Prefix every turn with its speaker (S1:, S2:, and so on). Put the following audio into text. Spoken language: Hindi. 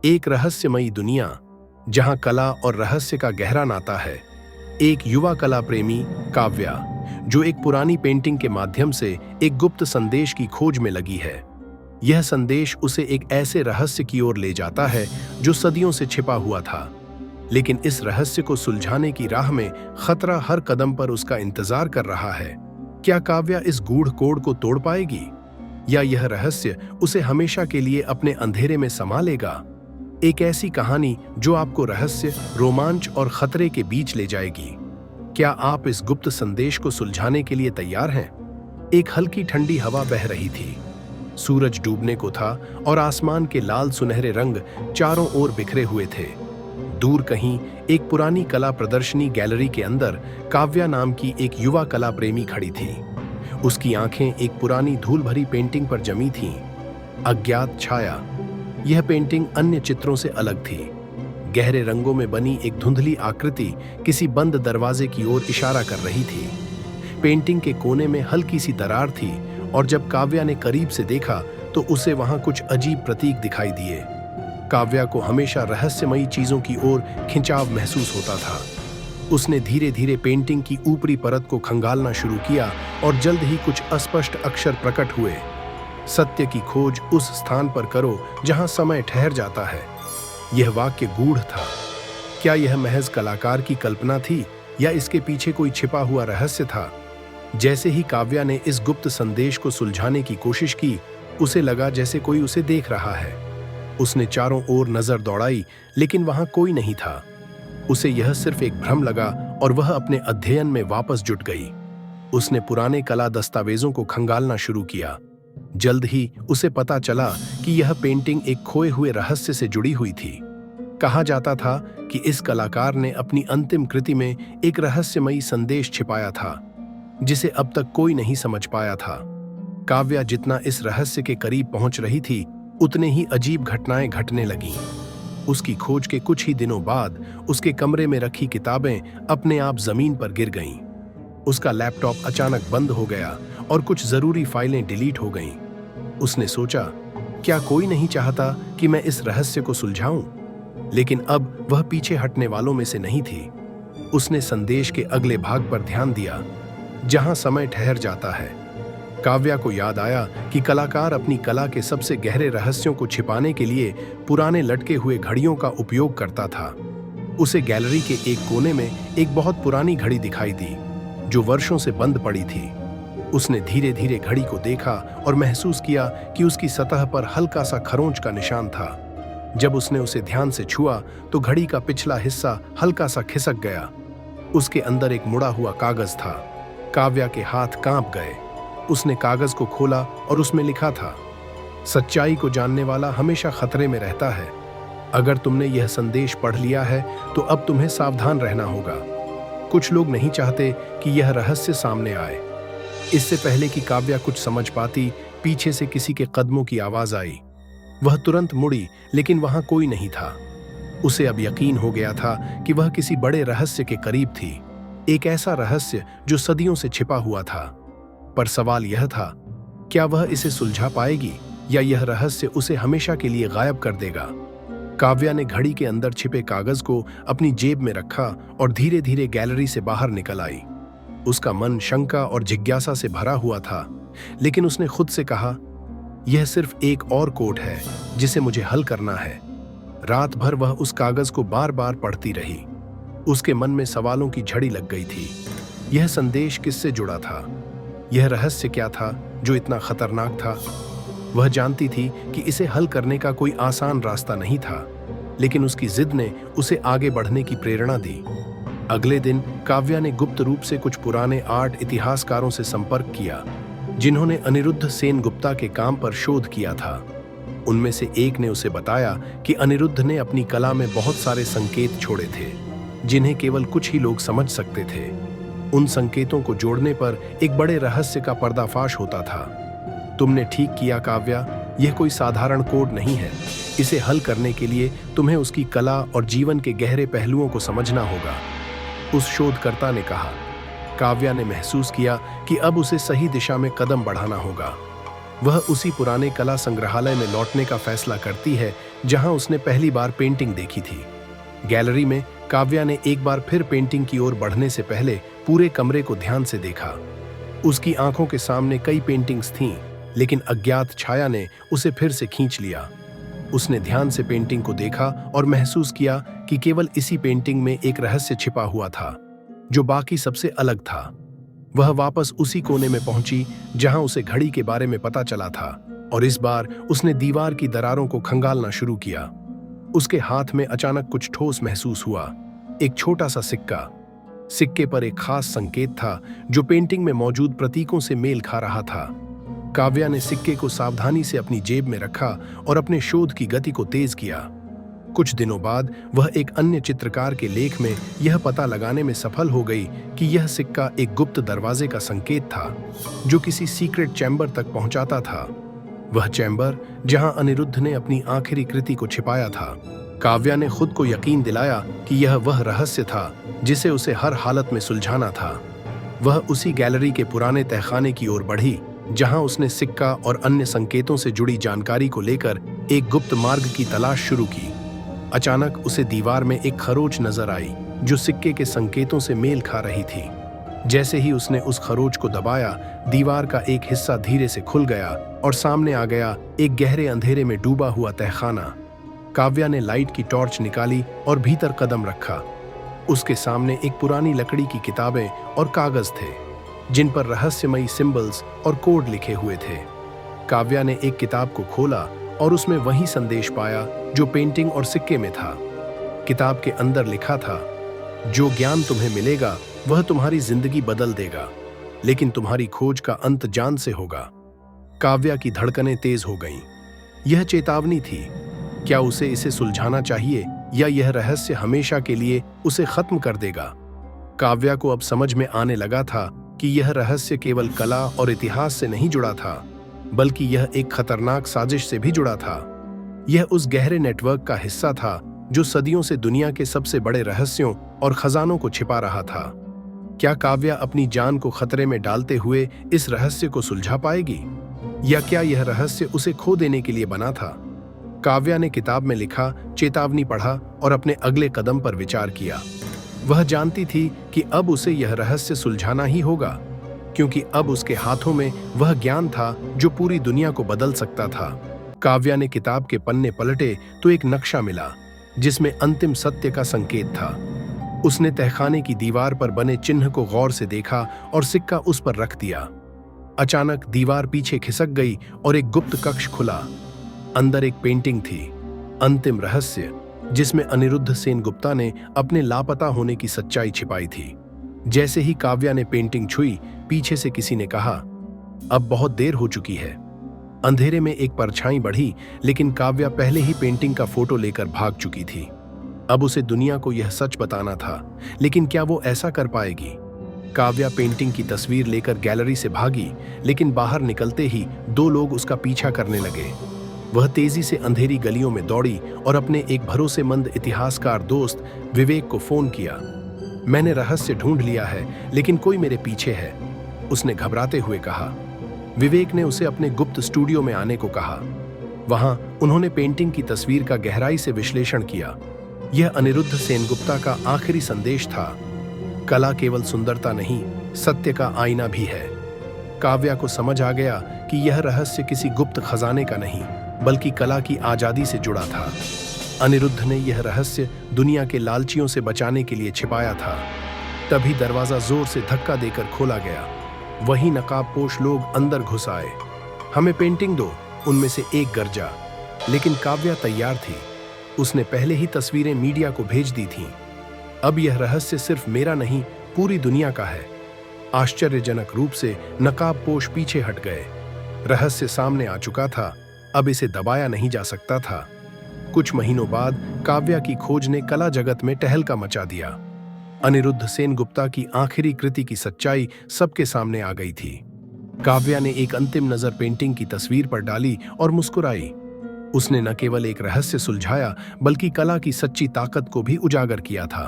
S1: एक रहस्यमयी दुनिया जहां कला और रहस्य का गहरा नाता है। एक युवा कला प्रेमी काव्या जो एक पुरानी पेंटिंग के माध्यम से एक गुप्त संदेश की खोज में लगी है। यह संदेश उसे एक ऐसे रहस्य की ओर ले जाता है जो सदियों से छिपा हुआ था, लेकिन इस रहस्य को सुलझाने की राह में खतरा हर कदम पर उसका इंतजार कर रहा है। क्या काव्या इस गूढ़ कोड को तोड़ पाएगी, या यह रहस्य उसे हमेशा के लिए अपने अंधेरे में समा लेगा? एक ऐसी कहानी जो आपको रहस्य, रोमांच और खतरे के बीच ले जाएगी। क्या आप इस गुप्त संदेश को सुलझाने के लिए तैयार हैं? एक हल्की ठंडी हवा बह रही थी, सूरज डूबने को था और आसमान के लाल सुनहरे रंग चारों ओर बिखरे हुए थे। दूर कहीं एक पुरानी कला प्रदर्शनी गैलरी के अंदर काव्या नाम की एक युवा कला प्रेमी खड़ी थी। उसकी आंखें एक पुरानी धूल भरी पेंटिंग पर जमी थीं। अज्ञात छाया। यह पेंटिंग अन्य चित्रों से अलग थी। गहरे रंगों में बनी एक धुंधली आकृति किसी बंद दरवाजे की ओर इशारा कर रही थी। पेंटिंग के कोने में हल्की सी दरार थी और जब काव्या ने करीब से देखा तो उसे वहां कुछ अजीब प्रतीक दिखाई दिए। काव्या को हमेशा रहस्यमयी चीजों की ओर खिंचाव महसूस होता था। उसने धीरे धीरे पेंटिंग की ऊपरी परत को खंगालना शुरू किया और जल्द ही कुछ अस्पष्ट अक्षर प्रकट हुए। सत्य की खोज उस स्थान पर करो जहां समय ठहर जाता है। यह वाक्य गूढ़ था। क्या यह महज कलाकार की कल्पना थी या इसके पीछे कोई छिपा हुआ रहस्य था? जैसे ही काव्या ने इस गुप्त संदेश को सुलझाने की कोशिश की, उसे लगा जैसे कोई उसे देख रहा है। उसने चारों ओर नजर दौड़ाई, लेकिन वहां कोई नहीं था। उसे यह सिर्फ एक भ्रम लगा और वह अपने अध्ययन में वापस जुट गई। उसने पुराने कला दस्तावेजों को खंगालना शुरू किया। जल्द ही उसे पता चला कि यह पेंटिंग एक खोए हुए रहस्य से जुड़ी हुई थी। कहा जाता था कि इस कलाकार ने अपनी अंतिम कृति में एक रहस्यमयी संदेश छिपाया था, जिसे अब तक कोई नहीं समझ पाया था। काव्या जितना इस रहस्य के करीब पहुंच रही थी, उतने ही अजीब घटनाएं घटने लगीं। उसकी खोज के कुछ ही दिनों बाद उसके कमरे में रखी किताबें अपने आप जमीन पर गिर गईं। उसका लैपटॉप अचानक बंद हो गया और कुछ जरूरी फाइलें डिलीट हो गईं। उसने सोचा, क्या कोई नहीं चाहता कि मैं इस रहस्य को सुलझाऊं? लेकिन अब वह पीछे हटने वालों में से नहीं थी। उसने संदेश के अगले भाग पर ध्यान दिया, जहां समय ठहर जाता है। काव्या को याद आया कि कलाकार अपनी कला के सबसे गहरे रहस्यों को छिपाने के लिए पुराने लटके हुए घड़ियों का उपयोग करता था। उसे गैलरी के एक कोने में एक बहुत पुरानी घड़ी दिखाई दी, जो वर्षों से बंद पड़ी थी। उसने धीरे धीरे घड़ी को देखा और महसूस किया कि उसकी सतह पर हल्का सा खरोंच का निशान था। जब उसने उसे ध्यान से छुआ तो घड़ी का पिछला हिस्सा हल्का सा खिसक गया। उसके अंदर एक मुड़ा हुआ कागज था। काव्या के हाथ कांप गए। उसने कागज को खोला और उसमें लिखा था, सच्चाई को जानने वाला हमेशा खतरे में रहता है। अगर तुमने यह संदेश पढ़ लिया है तो अब तुम्हें सावधान रहना होगा। कुछ लोग नहीं चाहते कि यह रहस्य सामने आए। इससे पहले कि काव्या कुछ समझ पाती, पीछे से किसी के कदमों की आवाज आई। वह तुरंत मुड़ी, लेकिन वहां कोई नहीं था। उसे अब यकीन हो गया था कि वह किसी बड़े रहस्य के करीब थी, एक ऐसा रहस्य जो सदियों से छिपा हुआ था। पर सवाल यह था, क्या वह इसे सुलझा पाएगी या यह रहस्य उसे हमेशा के लिए गायब कर देगा? काव्या ने घड़ी के अंदर छिपे कागज को अपनी जेब में रखा और धीरे धीरे गैलरी से बाहर निकल आई। उसका मन शंका और जिज्ञासा से भरा हुआ था, लेकिन उसने खुद से कहा, यह सिर्फ एक और कोड है जिसे मुझे हल करना है। रात भर वह उस कागज को बार बार पढ़ती रही। उसके मन में सवालों की झड़ी लग गई थी। यह संदेश किससे जुड़ा था? यह रहस्य क्या था जो इतना खतरनाक था? वह जानती थी कि इसे हल करने का कोई आसान रास्ता नहीं था, लेकिन उसकी जिद ने उसे आगे बढ़ने की प्रेरणा दी। अगले दिन काव्या ने गुप्त रूप से कुछ पुराने आर्ट इतिहासकारों से संपर्क किया, जिन्होंने अनिरुद्ध सेन गुप्ता के काम पर शोध किया था। उनमें से एक ने उसे बताया कि अनिरुद्ध ने अपनी कला में बहुत सारे संकेत छोड़े थे, जिन्हें केवल कुछ ही लोग समझ सकते थे। उन संकेतों को जोड़ने पर एक बड़े रहस्य का पर्दाफाश होता था। तुमने ठीक किया काव्या, यह कोई साधारण कोड नहीं है। इसे हल करने के लिए तुम्हें उसकी कला और जीवन के गहरे पहलुओं को समझना होगा, उस शोधकर्ता ने कहा। काव्या ने महसूस किया कि अब उसे सही दिशा में कदम बढ़ाना होगा। वह उसी पुराने कला संग्रहालय में लौटने का फैसला करती है जहां उसने पहली बार पेंटिंग देखी थी। गैलरी में काव्या ने एक बार फिर पेंटिंग की ओर बढ़ने से पहले पूरे कमरे को ध्यान से देखा। उसकी आंखों के सामने कई पेंटिंग्स थीं, लेकिन अज्ञात छाया ने उसे फिर से खींच लिया। उसने ध्यान से पेंटिंग को देखा और महसूस किया कि केवल इसी पेंटिंग में एक रहस्य छिपा हुआ था, जो बाकी सबसे अलग था। वह वापस उसी कोने में पहुंची जहां उसे घड़ी के बारे में पता चला था, और इस बार उसने दीवार की दरारों को खंगालना शुरू किया। उसके हाथ में अचानक कुछ ठोस महसूस हुआ, एक छोटा सा सिक्का। सिक्के पर एक खास संकेत था जो पेंटिंग में मौजूद प्रतीकों से मेल खा रहा था। काव्या ने सिक्के को सावधानी से अपनी जेब में रखा और अपने शोध की गति को तेज किया। कुछ दिनों बाद वह एक अन्य चित्रकार के लेख में यह पता लगाने में सफल हो गई कि यह सिक्का एक गुप्त दरवाजे का संकेत था, जो किसी सीक्रेट चैम्बर तक पहुंचाता था। वह चैम्बर जहां अनिरुद्ध ने अपनी आखिरी कृति को छिपाया था। काव्या ने खुद को यकीन दिलाया कि यह वह रहस्य था जिसे उसे हर हालत में सुलझाना था। वह उसी गैलरी के पुराने तहखाने की ओर बढ़ी जहां उसने सिक्का और अन्य संकेतों से जुड़ी जानकारी को लेकर एक गुप्त मार्ग की तलाश शुरू की। अचानक उसे दीवार में एक खरोच नजर आई जो सिक्के के संकेतों से मेल खा रही थी। जैसे ही उसने उस खरोच को दबाया, दीवार का एक हिस्सा धीरे से खुल गया और सामने आ गया एक गहरे अंधेरे में डूबा हुआ तहखाना। काव्या ने लाइट की टॉर्च निकाली और भीतर कदम रखा। उसके सामने एक पुरानी लकड़ी की किताबें और कागज थे, जिन पर रहस्यमयी सिंबल्स और कोड लिखे हुए थे। काव्या ने एक किताब को खोला और उसमें वही संदेश पाया जो पेंटिंग और सिक्के में था। किताब के अंदर लिखा था, जो ज्ञान तुम्हें मिलेगा वह तुम्हारी जिंदगी बदल देगा, लेकिन तुम्हारी खोज का अंत जान से होगा। काव्या की धड़कनें तेज हो गईं। यह चेतावनी थी। क्या उसे इसे सुलझाना चाहिए या यह रहस्य हमेशा के लिए उसे खत्म कर देगा? काव्या को अब समझ में आने लगा था कि यह रहस्य केवल कला और इतिहास से नहीं जुड़ा था, बल्कि यह एक खतरनाक साजिश से भी जुड़ा था। यह उस गहरे नेटवर्क का हिस्सा था जो सदियों से दुनिया के सबसे बड़े रहस्यों और खजानों को छिपा रहा था। क्या काव्या अपनी जान को खतरे में डालते हुए इस रहस्य को सुलझा पाएगी, या क्या यह रहस्य उसे खो देने के लिए बना था? काव्या ने किताब में लिखा चेतावनी पढ़ा और अपने अगले कदम पर विचार किया। वह जानती थी कि अब उसे यह रहस्य सुलझाना ही होगा, क्योंकि अब उसके हाथों में वह ज्ञान था जो पूरी दुनिया को बदल सकता था। काव्या ने किताब के पन्ने पलटे तो एक नक्शा मिला जिसमें अंतिम सत्य का संकेत था। उसने तहखाने की दीवार पर बने चिन्ह को गौर से देखा और सिक्का उस पर रख दिया। अचानक दीवार पीछे खिसक गई और एक गुप्त कक्ष खुला। अंदर एक पेंटिंग थी, अंतिम रहस्य, जिसमें अनिरुद्ध सेनगुप्ता ने अपने लापता होने की सच्चाई छिपाई थी। जैसे ही काव्या ने पेंटिंग छुई, पीछे से किसी ने कहा, अब बहुत देर हो चुकी है। अंधेरे में एक परछाई बढ़ी, लेकिन काव्या पहले ही पेंटिंग का फोटो लेकर भाग चुकी थी। अब उसे दुनिया को यह सच बताना था, लेकिन क्या वो ऐसा कर पाएगी? काव्या पेंटिंग की तस्वीर लेकर गैलरी से भागी, लेकिन बाहर निकलते ही दो लोग उसका पीछा करने लगे। वह तेजी से अंधेरी गलियों में दौड़ी और अपने एक भरोसेमंद इतिहासकार दोस्त विवेक को फोन किया। मैंने रहस्य ढूंढ लिया है, लेकिन कोई मेरे पीछे है, उसने घबराते हुए कहा। विवेक ने उसे अपने गुप्त स्टूडियो में आने को कहा। वहां उन्होंने पेंटिंग की तस्वीर का गहराई से विश्लेषण किया। यह अनिरुद्ध सेनगुप्ता का आखिरी संदेश था। कला केवल सुंदरता नहीं, सत्य का आईना भी है। काव्या को समझ आ गया कि यह रहस्य किसी गुप्त खजाने का नहीं, बल्कि कला की आजादी से जुड़ा था। अनिरुद्ध ने यह रहस्य दुनिया के लालचियों से बचाने के लिए छिपाया था। तभी दरवाजा जोर से धक्का देकर खोला गया। वही नकाबपोश लोग अंदर घुस आए। हमें पेंटिंग दो, उनमें से एक गरजा। लेकिन काव्या तैयार थी। उसने पहले ही तस्वीरें मीडिया को भेज दी थीं। अब यह रहस्य सिर्फ मेरा नहीं, पूरी दुनिया का है। आश्चर्यजनक रूप से नकाबपोश पीछे हट गए। रहस्य सामने आ चुका था, अब इसे दबाया नहीं जा सकता था। कुछ महीनों बाद काव्या की खोज ने कला जगत में टहलका मचा दिया। अनिरुद्ध सेनगुप्ता की आखिरी कृति की सच्चाई सबके सामने आ गई थी। काव्या ने एक अंतिम नजर पेंटिंग की तस्वीर पर डाली और मुस्कुराई। उसने न केवल एक रहस्य सुलझाया, बल्कि कला की सच्ची ताकत को भी उजागर किया था।